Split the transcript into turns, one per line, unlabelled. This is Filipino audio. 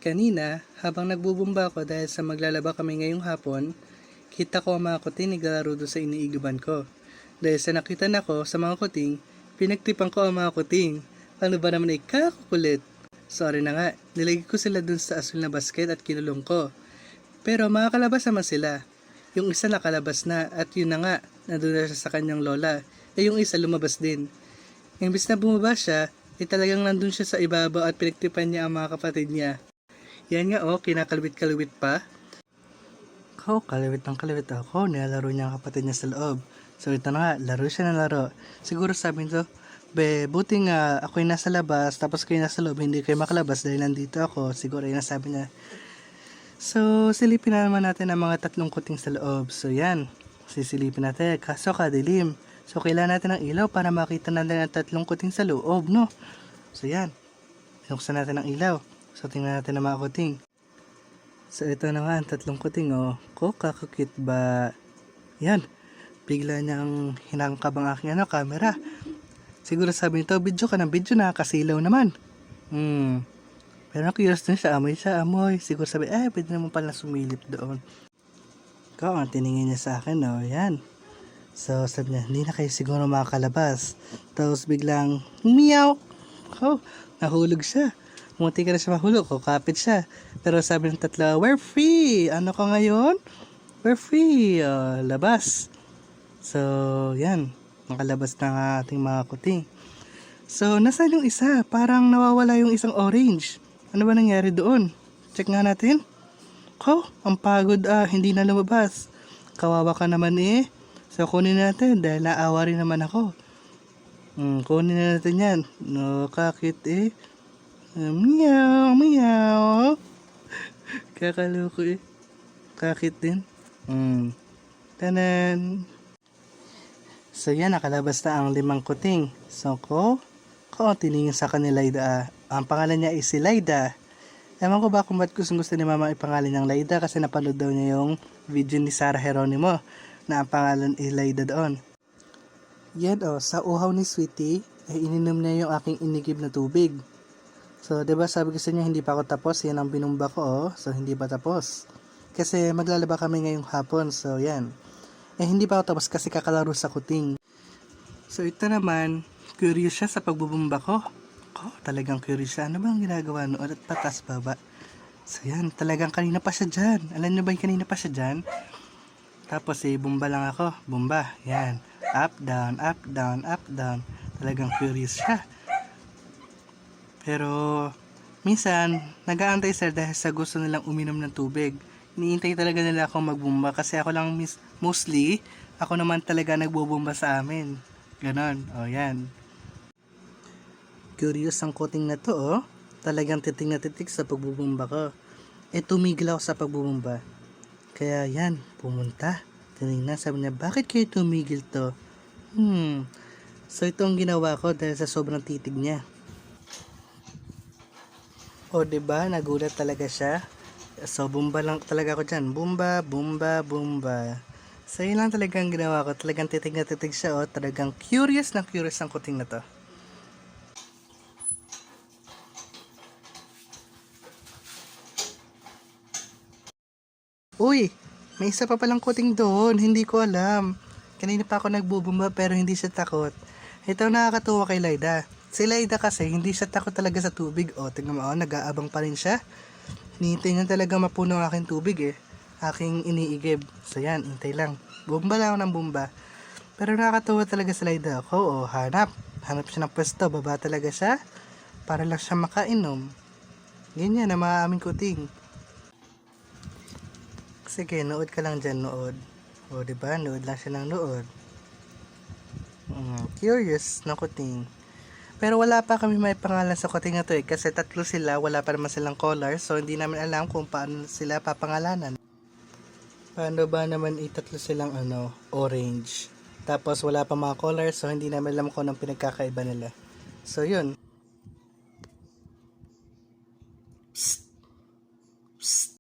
Kanina, habang nagbubumba ako dahil sa maglalaba kami ngayong hapon, kita ko ang mga kuting naglalaro doon sa iniiguban ko. Dahil sa nakita na ko sa mga kuting, pinagtipan ko ang mga kuting. Ano ba naman ay kakukulit? Sorry na nga, nilagay ko sila dun sa asul na basket at kinulong ko. Pero makakalabas naman sila. Yung isa nakalabas na at yun na nga, nandun na siya sa kanyang lola. Yung isa lumabas din. Imbis na bumaba siya, talagang nandun siya sa ibabaw at pinagtipan niya ang mga kapatid niya. Yan nga kinakalwit-kalwit pa. Kalawit ng kalawit ako, nilalaro niya ang kapatid niya sa loob. So ito na nga, laro siya ng laro. Siguro sabi nito, buti nga ako'y nasa labas, tapos kayo nasa loob, hindi kayo makalabas dahil nandito ako. Siguro yun ang sabi niya. So silipin na naman natin ang mga tatlong kuting sa loob. So yan, sisilipin natin, kaso kadilim. So kailangan natin ng ilaw para makita natin ang tatlong kuting sa loob, no? So yan, binuksan natin ang ilaw. So tingnan natin ang mga kuting. So ito na nga ang tatlong kuting kakakit ba? Yan, bigla niyang hinangkab ang aking camera. Siguro sabi nito, video ka ng video, nakakasilaw naman. Pero curious din siya, amoy. Siguro sabi, pwede naman pala sumilip doon. Ang tiningin niya sa akin, yan. So sabi niya, hindi na kayo siguro makakalabas. Tapos biglang, meow! Nahulog siya. Munti ka na siya mahulog, kapit siya. Pero sabi ng tatlo, we're free! Ano ka ngayon? We're free! Labas. So, yan. Nakalabas na ang ating mga kuting. So, nasaan yung isa? Parang nawawala yung isang orange. Ano ba nangyari doon? Check nga natin. Ang pagod hindi na lumabas. Kawawa ka naman So, kunin natin dahil naawa rin naman ako. Kunin na natin yan. Kakit meow, meow. Kakaloko Kakit din. Tanan. So yan, nakalabas na ang 5 kuting. So tiningin sa kanila Laida. Ang pangalan niya ay si Laida. Ewan ko ba kung ba't gusto ni mama ipangalan niyang Laida kasi napanood daw niya yung video ni Sarah Geronimo na ang pangalan ay Laida doon. Yan sa uhaw ni Sweetie ay ininom niya yung aking inigib na tubig. So, diba sabi ko sa inyo, hindi pa ako tapos. Yan ang binumba ko, So, hindi pa tapos. Kasi maglalaba kami ngayong hapon. So, yan. Hindi pa ako tapos kasi kakalaro sa kuting. So, ito naman, curious siya sa pagbubumba ko. Talagang curious siya. Ano bang ginagawa noon? At patas baba. So, yan. Talagang kanina pa siya dyan. Alam niyo ba yung kanina pa siya dyan? Tapos, bumba lang ako. Bumba. Yan. Up, down, up, down, up, down. Talagang curious siya. Pero, minsan, nag-aantay sila dahil sa gusto nilang uminom ng tubig. Iniintay talaga nila akong magbumba kasi ako lang mostly, ako naman talaga nagbubumba sa amin. Ganon, yan. Curious ang kuting na to, Talagang titig na titig sa pagbubumba ko. Tumigil ako sa pagbubumba. Kaya yan, pumunta. Tinignan, sabi niya, bakit kayo tumigil to? So ito ang ginawa ko dahil sa sobrang titig niya. Diba? Nagulat talaga siya. So, bumba lang talaga ako dyan. Bumba, bumba, bumba. So, yun lang talaga ang ginawa ko. Talagang titig na titig siya, Talagang curious na curious ang kuting na to. Uy! May isa pa palang kuting doon. Hindi ko alam. Kanina pa ako nagbubumba pero hindi siya takot. Ito nakakatuwa kay Laida. Si Laida kasi hindi siya takot talaga sa tubig. Tingnan mo, nag-aabang pa rin siya. Hinihintay niya talaga mapuno ang aking tubig Aking iniigib. So yan, hintay lang. Bumba lang ako ng bumba. Pero nakakatuwa talaga si Laida. Hanap. Hanap siya ng pwesto. Baba talaga siya. Para lang siya makainom. Ganyan ang mga aming kuting. Sige, nood ka lang dyan, nood. Diba? Nood lang siya ng nood. Curious na kuting. Pero wala pa kami may pangalan sa kuting na to kasi tatlo sila, wala pa naman silang color, so hindi namin alam kung paano sila papangalanan. Paano ba naman itatlo silang orange? Tapos wala pa mga color, so hindi namin alam kung anong pinagkakaiba nila. So yun.